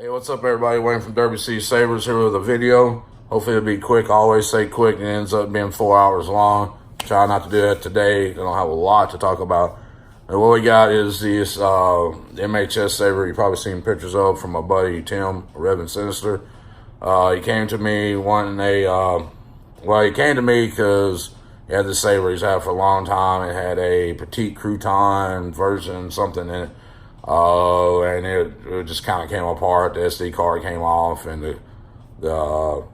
Hey, what's up, everybody? Wayne from Derby City Sabers here with a video. Hopefully it'll be quick. I always say quick, and it ends up being 4 hours long. Try not to do that today. I don't have a lot to talk about. And what we got is this MHS saber you probably seen pictures of from my buddy Tim, Reverend Sinister. He came to me wanting he came to me because he had this saber he's had for a long time. It had a petite crouton version, something in it. And it just kind of came apart. The SD card came off, and the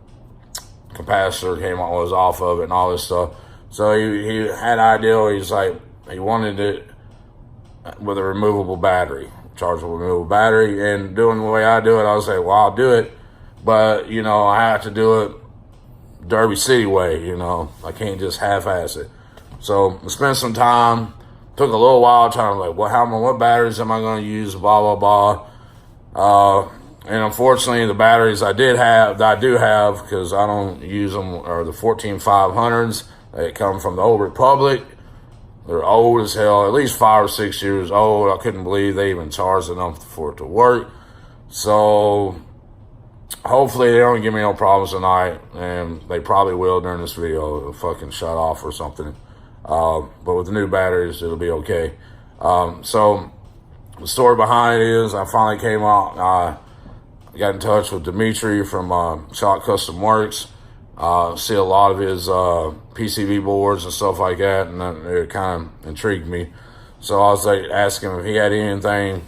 capacitor was off of it, and all this stuff. So he had an idea. He's like, he wanted it with a removable battery, chargeable removable battery. And doing the way I do it, I was like, well, I'll do it, but I have to do it Derby City way. I can't just half-ass it. So I spent some time. Took a little while trying to what batteries am I going to use, blah, blah, blah. And unfortunately, the batteries I do have, because I don't use them, are the 14500s. They come from the Old Republic. They're old as hell, at least 5 or 6 years old. I couldn't believe they even charged enough for it to work. So hopefully they don't give me no problems tonight, and they probably will during this video. It'll fucking shut off or something. But with the new batteries, it'll be okay. So the story behind it is I finally came out. I got in touch with Dimitri from Shot Custom Works. See a lot of his PCB boards and stuff like that, and it kind of intrigued me. So I was asking him if he had anything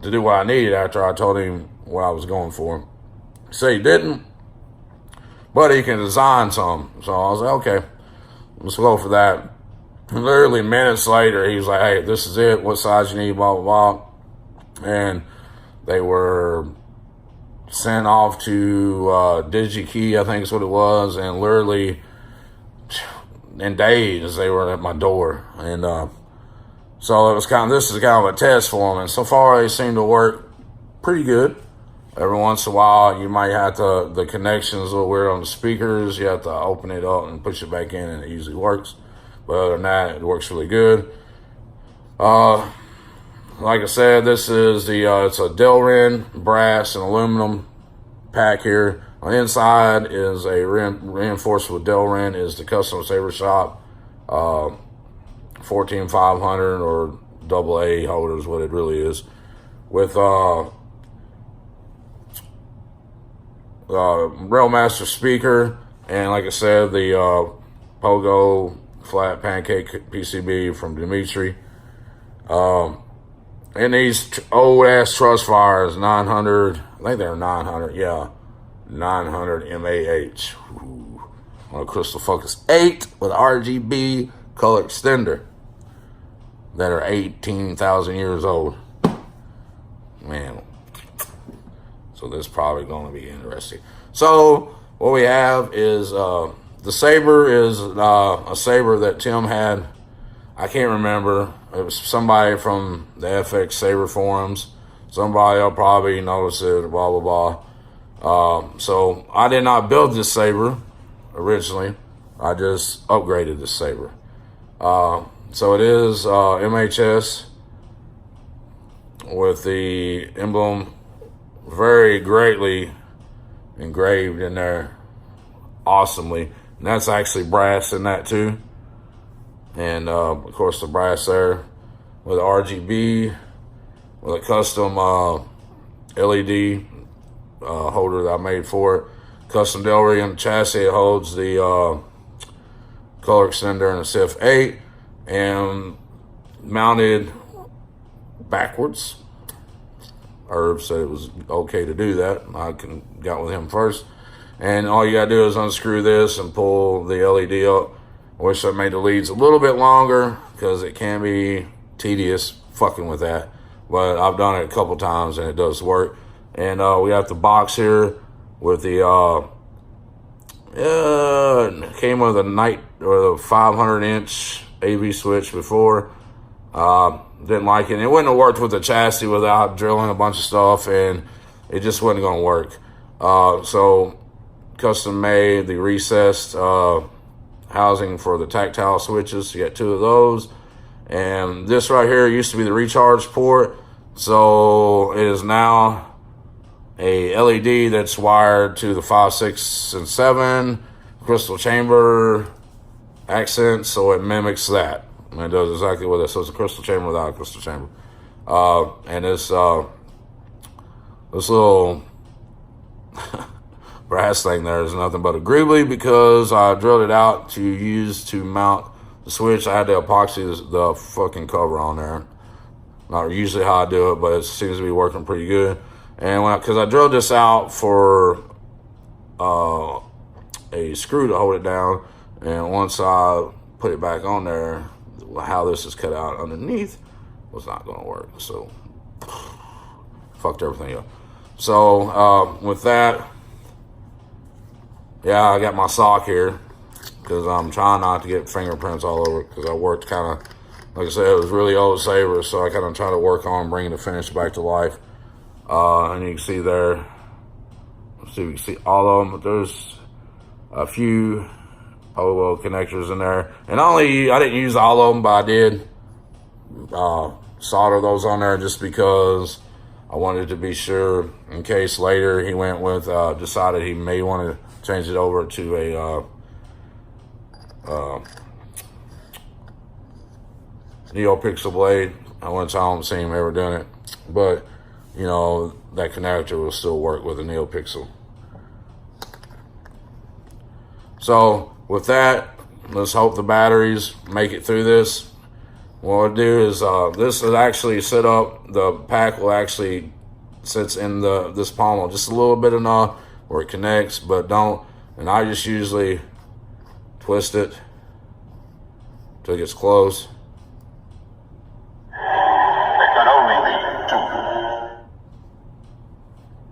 to do what I needed after I told him what I was going for. He said he didn't, but he can design some. So I was like, okay. Let's go for that. Literally minutes later, he was like, hey, this is it. What size you need, blah, blah, blah. And they were sent off to DigiKey, I think is what it was. And literally in days, they were at my door. And so it was this is kind of a test for them. And so far, they seem to work pretty good. Every once in a while, you might have the connection's a little weird on the speakers. You have to open it up and push it back in, and it usually works. But other than that, it works really good. Like I said, this is it's a Delrin brass and aluminum pack here. On the inside is a reinforced with Delrin is the Custom Saber Shop 14500 or AA holders, what it really is, with Railmaster speaker, and like I said, the Pogo flat pancake PCB from Dimitri. And these old ass truss fires, 900, I think they're 900, yeah, 900 MAH. Ooh. On a Crystal Focus 8 with RGB color extender that are 18,000 years old. Man. So this is probably going to be interesting. So what we have is the saber is a saber that Tim had. I can't remember. It was somebody from the FX Saber forums. Somebody will probably notice it, blah, blah, blah. So I did not build this saber originally. I just upgraded this saber. So it is MHS with the emblem very greatly engraved in there awesomely. And that's actually brass in that too. And of course the brass there with RGB with a custom LED holder that I made for it. Custom Delray in the chassis. It holds the color extender and a CIF 8 and mounted backwards. Herb said it was okay to do that. I got with him first. And all you gotta do is unscrew this and pull the LED up. I wish I made the leads a little bit longer because it can be tedious fucking with that. But I've done it a couple times and it does work. And we got the box here with the came with a the 500-inch AV switch before. Didn't like it. It wouldn't have worked with the chassis without drilling a bunch of stuff, and it just wasn't going to work. So custom made the recessed housing for the tactile switches. You got 2 of those. And this right here used to be the recharge port. So it is now a LED that's wired to the 5, 6, and 7 crystal chamber accent, so it mimics that. And it does exactly what it. So it's a crystal chamber without a crystal chamber. And this little brass thing there is nothing but a greebly, because I drilled it out to use to mount the switch. I had to epoxy the fucking cover on there. Not usually how I do it, but it seems to be working pretty good. And because I drilled this out for a screw to hold it down, and once I put it back on there, how this is cut out underneath was not going to work. So fucked everything up. So with that, yeah, I got my sock here because I'm trying not to get fingerprints all over it, because I worked kind of, like I said, it was really old saber, so I kind of try to work on bringing the finish back to life. And you can see there, let's see if you can see all of them, but there's a few polo connectors in there. And I didn't use all of them, but I did solder those on there just because I wanted to be sure in case later he went with, decided he may want to change it over to a NeoPixel blade. I wouldn't tell him, see him ever doing it, but you know, that connector will still work with a NeoPixel. So with that, let's hope the batteries make it through this. What I'll do is this is actually set up, the pack will actually sits in this pommel just a little bit enough where it connects, but don't, and I just usually twist it till it gets close.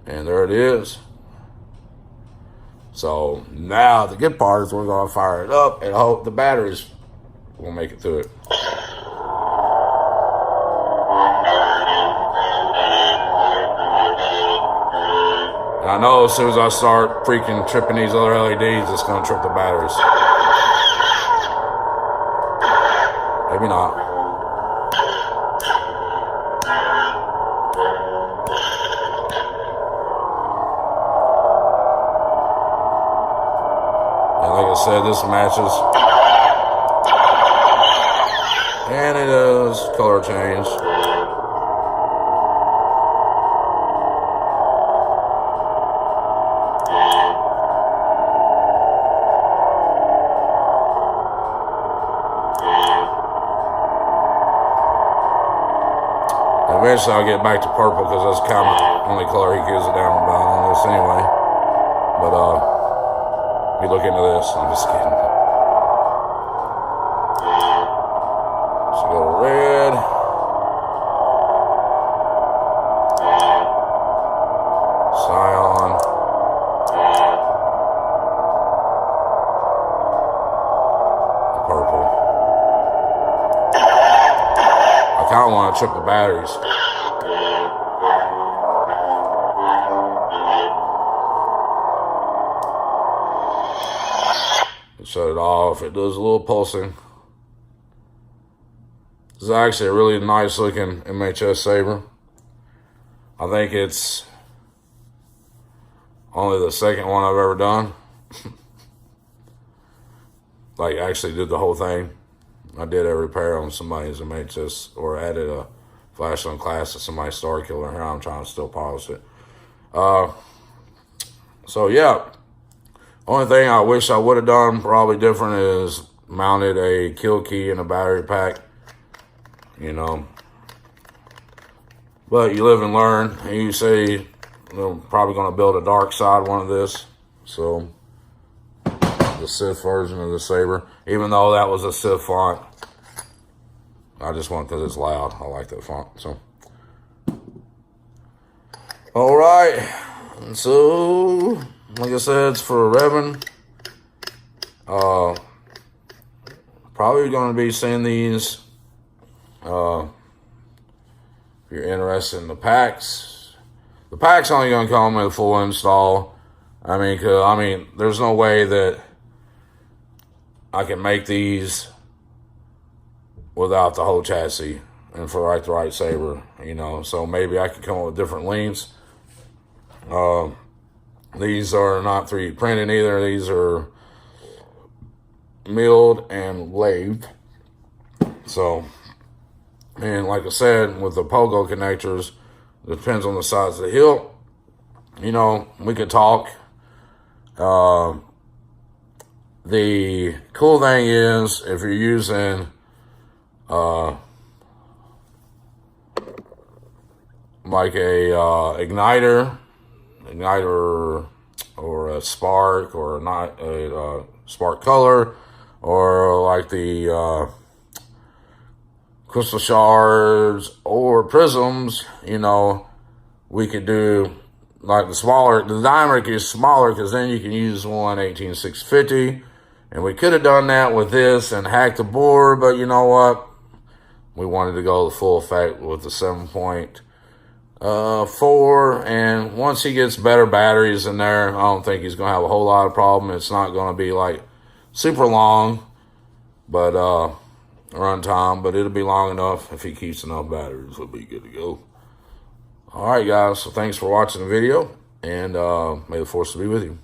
And there it is. So now the good part is we're going to fire it up and hope the batteries will make it through it. And I know as soon as I start freaking tripping these other LEDs, it's going to trip the batteries. Maybe not. Like I said, this matches, and it is color change. Eventually I'll get back to purple because that's kind of the only color he gives it down about on this anyway. But you look into this, I'm just kidding. Let's go to red. Cyan. And purple. I kind of want to trip the batteries. Shut it off. It does a little pulsing. This is actually a really nice looking MHS saber. I think it's only the second one I've ever done. Like actually did the whole thing. I did a repair on somebody's MHS, or added a flash on class to somebody's Star Killer. Here I'm trying to still polish it. So yeah. Only thing I wish I would have done probably different is mounted a kill key in a battery pack, you know. But you live and learn. And you say they're probably going to build a dark side one of this. So the Sith version of the saber, even though that was a Sith font, I just want, because it's loud. I like that font. So all right. So like I said, it's for revving. Probably going to be seeing these. If you're interested in the packs. The pack's only going to come with a full install. I mean, there's no way that I can make these without the whole chassis and for the right saber, you know. So maybe I could come up with different lengths. These are not 3D printed either. These are milled and lathed. So, and like I said, with the pogo connectors, it depends on the size of the hilt. You know, we could talk. The cool thing is, if you're using like a igniter or a spark, or not a spark color, or like the crystal shards or prisms, you know, we could do like the diameter is smaller, because then you can use one 18650, and we could have done that with this and hacked the board, but you know what, we wanted to go the full effect with the 7.4, and once he gets better batteries in there, I don't think he's going to have a whole lot of problem. It's not going to be like super long, but run time, but it'll be long enough. If he keeps enough batteries, we'll be good to go. All right, guys, so thanks for watching the video, and may the force be with you.